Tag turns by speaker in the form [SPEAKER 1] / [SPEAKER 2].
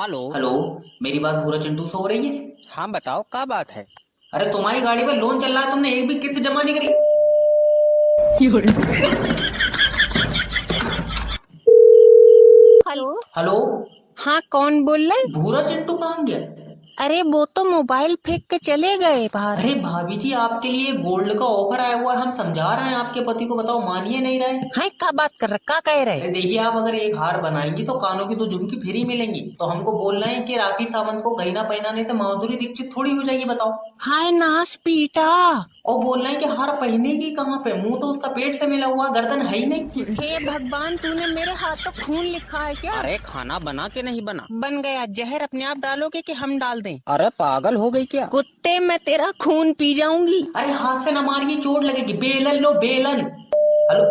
[SPEAKER 1] Hello.
[SPEAKER 2] Hello. मेरी बात भूरा चिंटू से हो रही है?
[SPEAKER 1] हाँ बताओ क्या बात है।
[SPEAKER 2] अरे तुम्हारी गाड़ी पे लोन चल रहा है, तुमने एक भी किस्त जमा नहीं करी।
[SPEAKER 3] हेलो।
[SPEAKER 2] हेलो।
[SPEAKER 3] हाँ, कौन बोल रहे?
[SPEAKER 2] भूरा चिंटू कहाँ गया?
[SPEAKER 3] अरे वो तो मोबाइल फेंक के चले गए बाहर।
[SPEAKER 2] अरे भाभी जी, आपके लिए गोल्ड का ऑफर आया हुआ है, हम समझा रहे हैं आपके पति को, बताओ मानिए नहीं रहे।
[SPEAKER 3] हाँ, क्या बात कर रहे, क्या कह रहे?
[SPEAKER 2] अरे देखिए, आप अगर एक हार बनाएंगी तो कानों की 2 झुमकी फ्री मिलेंगी, तो हमको बोल रहे हैं कि राखी सावंत को गहना पहनाने से माधुरी दीक्षित थोड़ी हो जाएगी, बताओ।
[SPEAKER 3] हाय नास पीटा।
[SPEAKER 2] और बोल रहे हैं कि हार पहनेगी कहाँ पे, मुंह तो उसका पेट से मिला हुआ, गर्दन है ही नहीं।
[SPEAKER 3] हे भगवान, तूने मेरे हाथों खून लिखा है क्या?
[SPEAKER 1] अरे खाना बना के नहीं बना।
[SPEAKER 3] बन गया। जहर अपने आप डालोगे कि हम डाल दें?
[SPEAKER 1] अरे पागल हो गई क्या?
[SPEAKER 3] कुत्ते, मैं तेरा खून पी जाऊंगी।
[SPEAKER 2] अरे हाथ से न मारिए, चोट लगेगी, बेलन लो बेलन। हेलो।